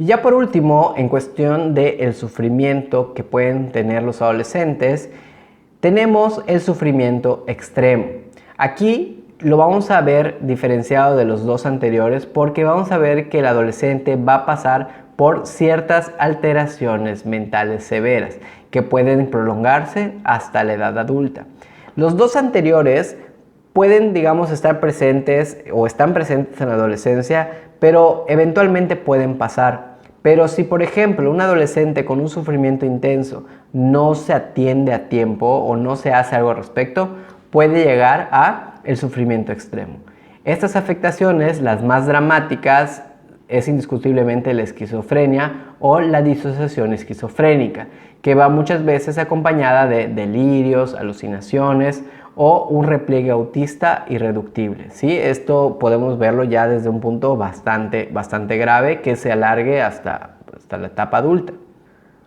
Y ya por último, en cuestión del sufrimiento que pueden tener los adolescentes, tenemos el sufrimiento extremo. Aquí lo vamos a ver diferenciado de los dos anteriores porque vamos a ver que el adolescente va a pasar por ciertas alteraciones mentales severas que pueden prolongarse hasta la edad adulta. Los dos anteriores pueden, digamos, estar presentes o están presentes en la adolescencia, pero eventualmente pueden pasar. Pero si, por ejemplo, un adolescente con un sufrimiento intenso no se atiende a tiempo o no se hace algo al respecto, puede llegar a el sufrimiento extremo. Estas afectaciones, las más dramáticas, es indiscutiblemente la esquizofrenia o la disociación esquizofrénica, que va muchas veces acompañada de delirios, alucinaciones o un repliegue autista irreductible, ¿sí? Esto podemos verlo ya desde un punto bastante grave que se alargue hasta la etapa adulta.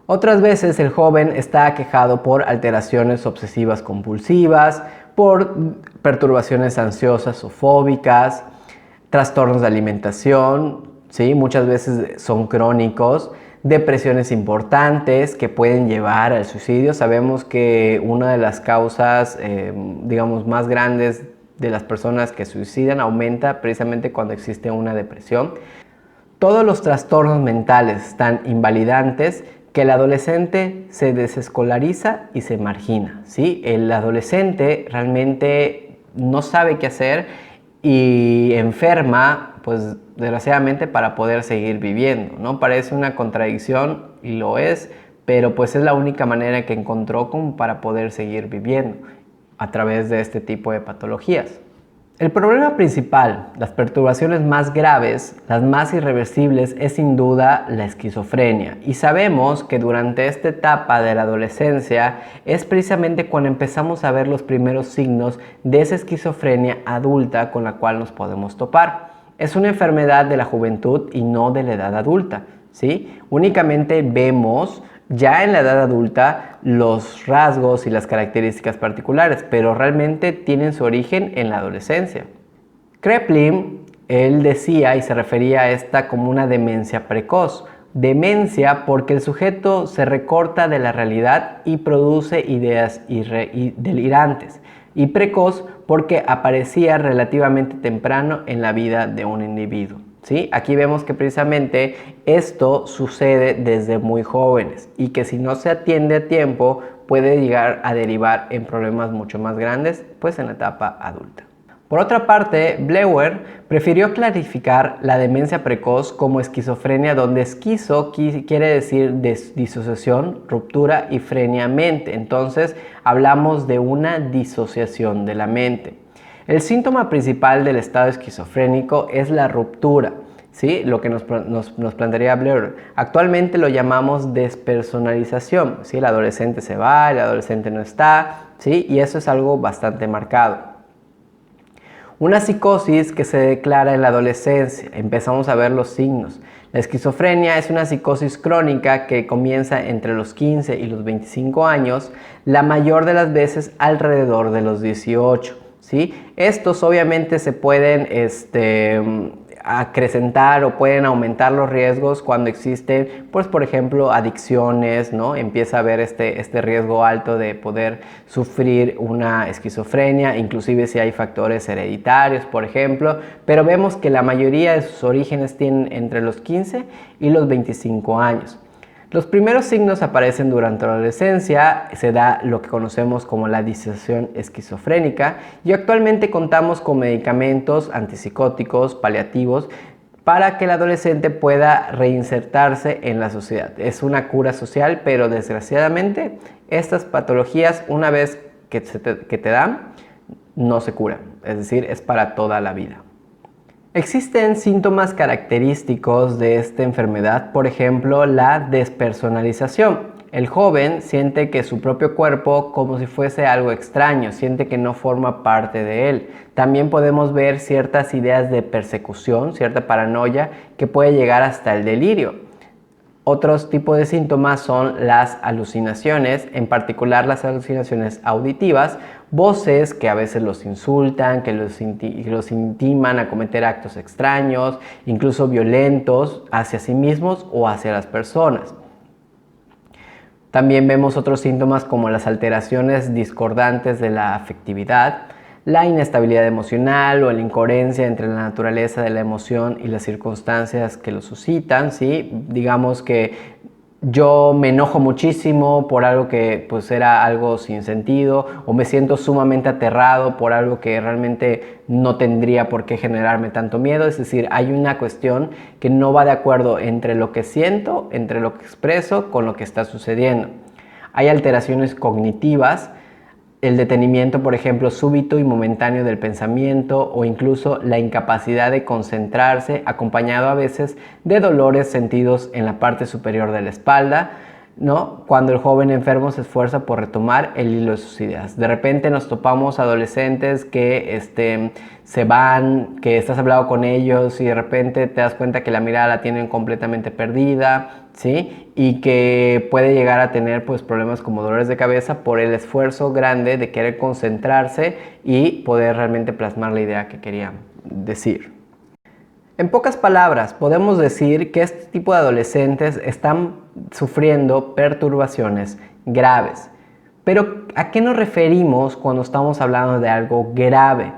Otras veces el joven está aquejado por alteraciones obsesivas compulsivas, por perturbaciones ansiosas o fóbicas, trastornos de alimentación, ¿sí? Muchas veces son crónicos, depresiones importantes que pueden llevar al suicidio. Sabemos que una de las causas, digamos, más grandes de las personas que suicidan aumenta precisamente cuando existe una depresión. Todos los trastornos mentales tan invalidantes que el adolescente se desescolariza y se margina, ¿sí? El adolescente realmente no sabe qué hacer y enferma, pues desgraciadamente, para poder seguir viviendo, ¿no? Parece una contradicción y lo es, pero pues es la única manera que encontró como para poder seguir viviendo a través de este tipo de patologías. El problema principal, las perturbaciones más graves, las más irreversibles, es sin duda la esquizofrenia. Y sabemos que durante esta etapa de la adolescencia es precisamente cuando empezamos a ver los primeros signos de esa esquizofrenia adulta con la cual nos podemos topar. Es una enfermedad de la juventud y no de la edad adulta, ¿sí? Únicamente vemos ya en la edad adulta los rasgos y las características particulares, pero realmente tienen su origen en la adolescencia. Kraepelin, él decía y se refería a esta como una demencia precoz. Demencia porque el sujeto se recorta de la realidad y produce ideas delirantes. Y precoz porque aparecía relativamente temprano en la vida de un individuo. ¿Sí? Aquí vemos que precisamente esto sucede desde muy jóvenes y que si no se atiende a tiempo puede llegar a derivar en problemas mucho más grandes, pues en la etapa adulta. Por otra parte, Bleuer prefirió clarificar la demencia precoz como esquizofrenia, donde esquizo quiere decir disociación, ruptura y frenia mente. Entonces hablamos de una disociación de la mente. El síntoma principal del estado esquizofrénico es la ruptura, ¿sí? Lo que nos plantearía Bleuer. Actualmente lo llamamos despersonalización, ¿sí? El adolescente se va, el adolescente no está, ¿sí? Y eso es algo bastante marcado. Una psicosis que se declara en la adolescencia, empezamos a ver los signos. La esquizofrenia es una psicosis crónica que comienza entre los 15 y los 25 años, la mayor de las veces alrededor de los 18. ¿Sí? Estos obviamente se pueden acrecentar o pueden aumentar los riesgos cuando existen, pues por ejemplo, adicciones, ¿no? Empieza a haber este riesgo alto de poder sufrir una esquizofrenia, inclusive si hay factores hereditarios, por ejemplo, pero vemos que la mayoría de sus orígenes tienen entre los 15 y los 25 años. Los primeros signos aparecen durante la adolescencia, se da lo que conocemos como la disociación esquizofrénica y actualmente contamos con medicamentos antipsicóticos, paliativos, para que el adolescente pueda reinsertarse en la sociedad. Es una cura social, pero desgraciadamente estas patologías, una vez que te dan, no se curan, es decir, es para toda la vida. Existen síntomas característicos de esta enfermedad, por ejemplo, la despersonalización. El joven siente que su propio cuerpo como si fuese algo extraño, siente que no forma parte de él. También podemos ver ciertas ideas de persecución, cierta paranoia que puede llegar hasta el delirio. Otros tipos de síntomas son las alucinaciones, en particular las alucinaciones auditivas, voces que a veces los insultan, que los intiman a cometer actos extraños, incluso violentos hacia sí mismos o hacia las personas. También vemos otros síntomas como las alteraciones discordantes de la afectividad, la inestabilidad emocional o la incoherencia entre la naturaleza de la emoción y las circunstancias que lo suscitan, ¿sí? Digamos que yo me enojo muchísimo por algo que pues era algo sin sentido, o me siento sumamente aterrado por algo que realmente no tendría por qué generarme tanto miedo. Es decir, hay una cuestión que no va de acuerdo entre lo que siento, entre lo que expreso con lo que está sucediendo. Hay alteraciones cognitivas, el detenimiento, por ejemplo, súbito y momentáneo del pensamiento, o incluso la incapacidad de concentrarse, acompañado a veces de dolores sentidos en la parte superior de la espalda, ¿no? Cuando el joven enfermo se esfuerza por retomar el hilo de sus ideas. De repente nos topamos adolescentes que se van, que estás hablando con ellos y de repente te das cuenta que la mirada la tienen completamente perdida, ¿sí? Y que puede llegar a tener pues problemas como dolores de cabeza por el esfuerzo grande de querer concentrarse y poder realmente plasmar la idea que querían decir. En pocas palabras, podemos decir que este tipo de adolescentes están sufriendo perturbaciones graves. Pero, ¿a qué nos referimos cuando estamos hablando de algo grave?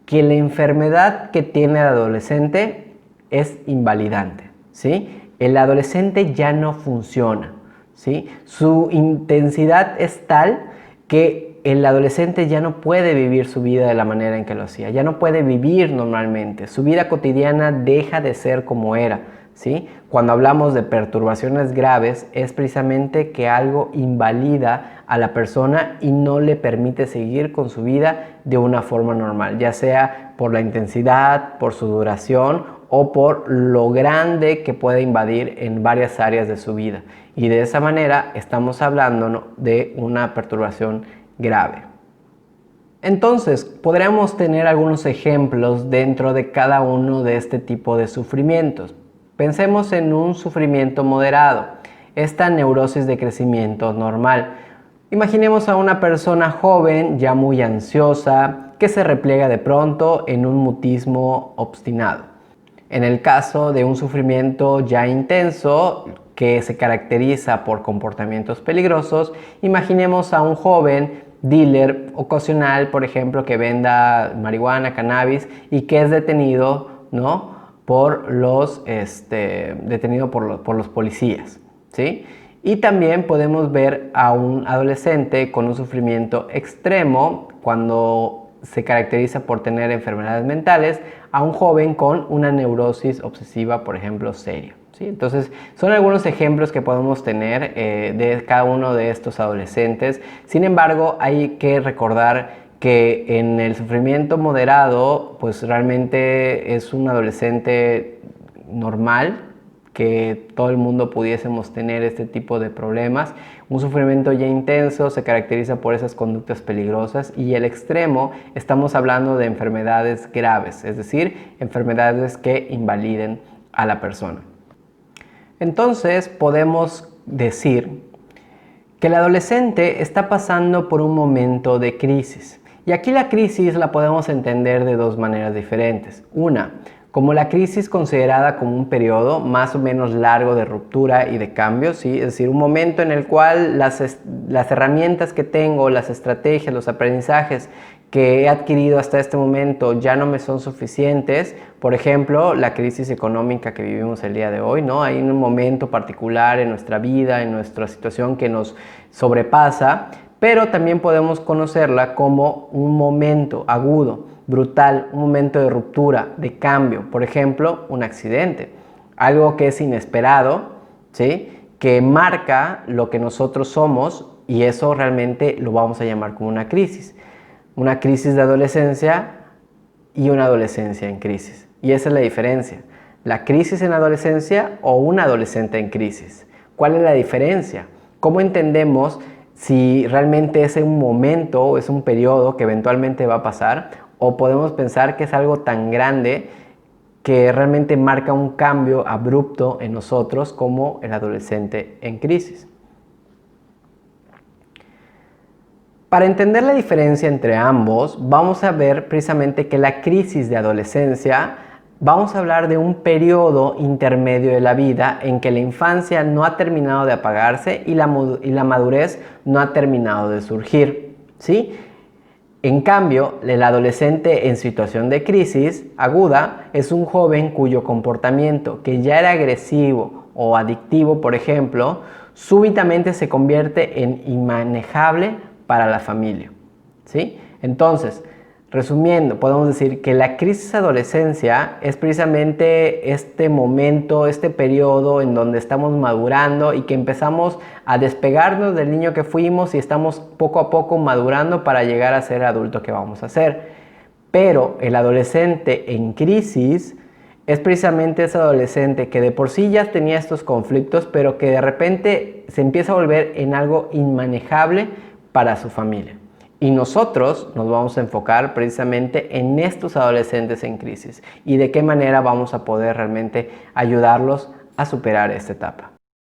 Que la enfermedad que tiene el adolescente es invalidante, ¿sí? El adolescente ya no funciona, ¿sí? Su intensidad es tal que el adolescente ya no puede vivir su vida de la manera en que lo hacía, ya no puede vivir normalmente, su vida cotidiana deja de ser como era, ¿sí? Cuando hablamos de perturbaciones graves es precisamente que algo invalida a la persona y no le permite seguir con su vida de una forma normal, ya sea por la intensidad, por su duración o por lo grande que puede invadir en varias áreas de su vida. Y de esa manera estamos hablando, ¿no?, de una perturbación grave. Entonces, podríamos tener algunos ejemplos dentro de cada uno de este tipo de sufrimientos. Pensemos en un sufrimiento moderado, esta neurosis de crecimiento normal. Imaginemos a una persona joven, ya muy ansiosa, que se repliega de pronto en un mutismo obstinado. En el caso de un sufrimiento ya intenso, que se caracteriza por comportamientos peligrosos, imaginemos a un joven dealer ocasional, por ejemplo, que venda marihuana, cannabis y que es detenido, ¿no?, por los policías, ¿sí? Y también podemos ver a un adolescente con un sufrimiento extremo cuando se caracteriza por tener enfermedades mentales, a un joven con una neurosis obsesiva, por ejemplo, seria, ¿sí? Entonces, son algunos ejemplos que podemos tener de cada uno de estos adolescentes. Sin embargo, hay que recordar que en el sufrimiento moderado, pues realmente es un adolescente normal, que todo el mundo pudiésemos tener este tipo de problemas. Un sufrimiento ya intenso se caracteriza por esas conductas peligrosas, y el extremo estamos hablando de enfermedades graves, es decir, enfermedades que invaliden a la persona. Entonces podemos decir que el adolescente está pasando por un momento de crisis. Y aquí la crisis la podemos entender de dos maneras diferentes. Una, como la crisis considerada como un periodo más o menos largo de ruptura y de cambio, ¿sí? Es decir, un momento en el cual las herramientas que tengo, las estrategias, los aprendizajes que he adquirido hasta este momento ya no me son suficientes. Por ejemplo, la crisis económica que vivimos el día de hoy, ¿no? Hay un momento particular en nuestra vida, en nuestra situación que nos sobrepasa, pero también podemos conocerla como un momento agudo, brutal, un momento de ruptura, de cambio. Por ejemplo, un accidente, algo que es inesperado, ¿sí?, que marca lo que nosotros somos, y eso realmente lo vamos a llamar como una crisis. Una crisis de adolescencia y una adolescencia en crisis. Y esa es la diferencia. La crisis en adolescencia o un adolescente en crisis. ¿Cuál es la diferencia? ¿Cómo entendemos si realmente es un momento o es un periodo que eventualmente va a pasar? ¿O podemos pensar que es algo tan grande que realmente marca un cambio abrupto en nosotros como el adolescente en crisis. Para entender la diferencia entre ambos, vamos a ver precisamente que la crisis de adolescencia, vamos a hablar de un periodo intermedio de la vida en que la infancia no ha terminado de apagarse y la madurez no ha terminado de surgir, ¿sí? En cambio, el adolescente en situación de crisis aguda es un joven cuyo comportamiento, que ya era agresivo o adictivo, por ejemplo, súbitamente se convierte en inmanejable para la familia, ¿sí? Entonces, resumiendo, podemos decir que la crisis adolescencia es precisamente este momento, este periodo en donde estamos madurando y que empezamos a despegarnos del niño que fuimos y estamos poco a poco madurando para llegar a ser el adulto que vamos a ser. Pero el adolescente en crisis es precisamente ese adolescente que de por sí ya tenía estos conflictos, pero que de repente se empieza a volver en algo inmanejable para su familia. Y nosotros nos vamos a enfocar precisamente en estos adolescentes en crisis y de qué manera vamos a poder realmente ayudarlos a superar esta etapa.